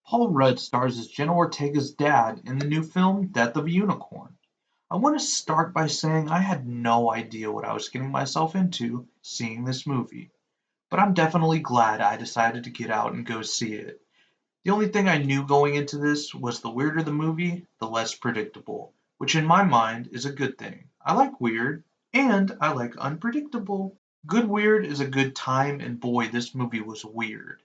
Paul Rudd stars as Jenna Ortega's dad in the new film Death of a Unicorn. I want to start by saying I had no idea what I was getting myself into seeing this movie, but I'm definitely glad I decided to get out and go see it. The only thing I knew going into this was the weirder the movie, the less predictable, which in my mind is a good thing. I like weird, and I like unpredictable. Good weird is a good time, and boy, this movie was weird.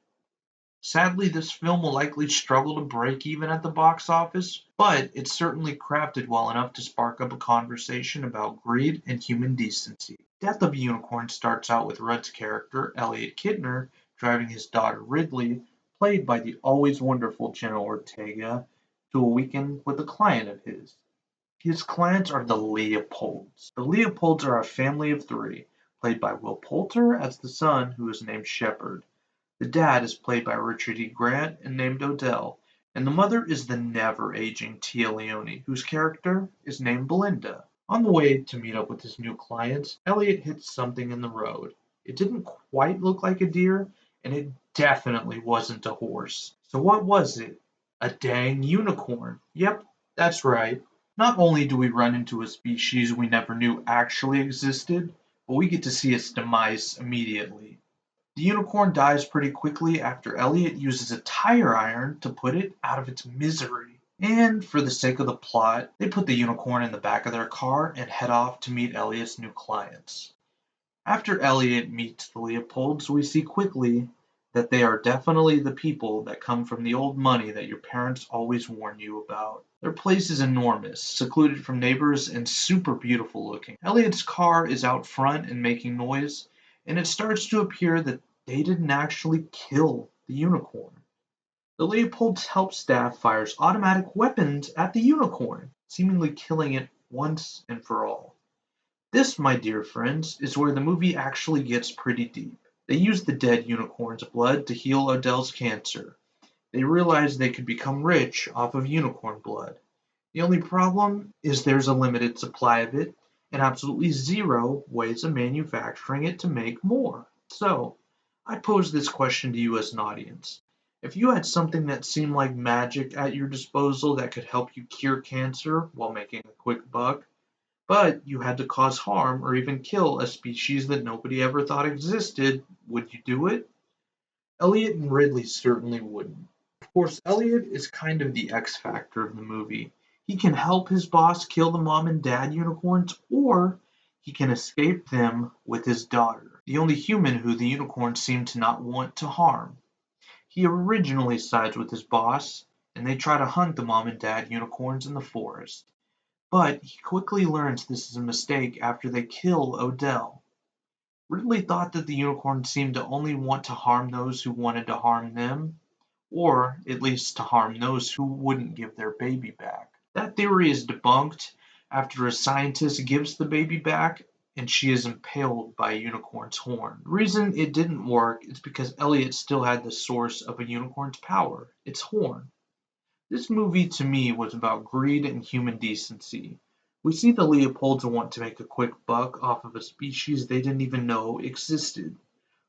Sadly, this film will likely struggle to break even at the box office, but it's certainly crafted well enough to spark up a conversation about greed and human decency. Death of a Unicorn starts out with Rudd's character, Elliot Kidner, driving his daughter Ridley, played by the always wonderful Jenna Ortega, to a weekend with a client of his. His clients are the Leopolds. The Leopolds are a family of three, played by Will Poulter as the son, who is named Shepard. The dad is played by Richard E. Grant and named Odell, and the mother is the never-aging Tia Leone, whose character is named Belinda. On the way to meet up with his new clients, Elliot hits something in the road. It didn't quite look like a deer, and it definitely wasn't a horse. So what was it? A dang unicorn. Yep, that's right. Not only do we run into a species we never knew actually existed, but we get to see its demise immediately. The unicorn dies pretty quickly after Elliot uses a tire iron to put it out of its misery. And for the sake of the plot, they put the unicorn in the back of their car and head off to meet Elliot's new clients. After Elliot meets the Leopolds, we see quickly that they are definitely the people that come from the old money that your parents always warn you about. Their place is enormous, secluded from neighbors, and super beautiful looking. Elliot's car is out front and making noise, and it starts to appear that they didn't actually kill the unicorn. The Leopold's help staff fires automatic weapons at the unicorn, seemingly killing it once and for all. This, my dear friends, is where the movie actually gets pretty deep. They use the dead unicorn's blood to heal Odell's cancer. They realize they could become rich off of unicorn blood. The only problem is there's a limited supply of it and absolutely zero ways of manufacturing it to make more. So, I pose this question to you as an audience. If you had something that seemed like magic at your disposal that could help you cure cancer while making a quick buck, but you had to cause harm or even kill a species that nobody ever thought existed, would you do it? Elliot and Ridley certainly wouldn't. Of course, Elliot is kind of the X factor of the movie. He can help his boss kill the mom and dad unicorns, or he can escape them with his daughter, the only human who the unicorns seem to not want to harm. He originally sides with his boss, and they try to hunt the mom and dad unicorns in the forest. But he quickly learns this is a mistake after they kill Odell. Ridley thought that the unicorns seemed to only want to harm those who wanted to harm them, or at least to harm those who wouldn't give their baby back. That theory is debunked after a scientist gives the baby back and she is impaled by a unicorn's horn. The reason it didn't work is because Elliot still had the source of a unicorn's power, its horn. This movie to me was about greed and human decency. We see the Leopolds want to make a quick buck off of a species they didn't even know existed.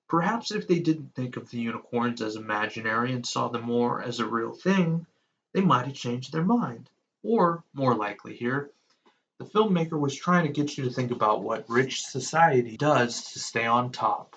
Perhaps if they didn't think of the unicorns as imaginary and saw them more as a real thing, they might have changed their mind. Or, more likely here, the filmmaker was trying to get you to think about what rich society does to stay on top.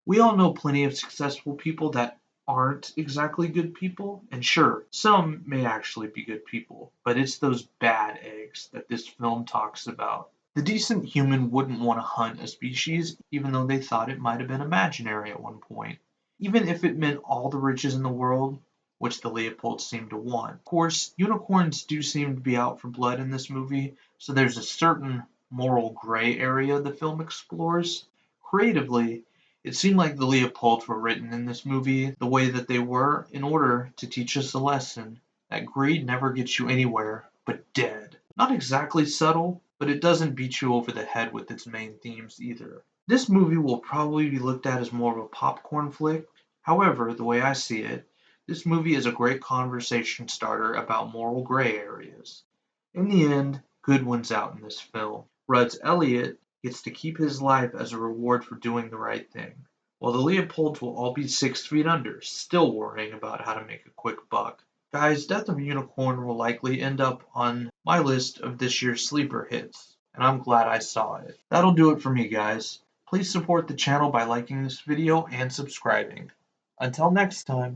We all know plenty of successful people that aren't exactly good people, and sure, some may actually be good people, but it's those bad eggs that this film talks about. The decent human wouldn't want to hunt a species even though they thought it might have been imaginary at one point, even if it meant all the riches in the world, which the Leopolds seem to want. Of course, unicorns do seem to be out for blood in this movie, so there's a certain moral gray area the film explores. Creatively, it seemed like the Leopolds were written in this movie the way that they were in order to teach us a lesson that greed never gets you anywhere but dead. Not exactly subtle, but it doesn't beat you over the head with its main themes either. This movie will probably be looked at as more of a popcorn flick. However, the way I see it, this movie is a great conversation starter about moral gray areas. In the end, good wins out in this film. Rudd's Elliot gets to keep his life as a reward for doing the right thing. while the Leopolds will all be 6 feet under, still worrying about how to make a quick buck. Guys, Death of a Unicorn will likely end up on my list of this year's sleeper hits, and I'm glad I saw it. That'll do it for me, guys. Please support the channel by liking this video and subscribing. Until next time.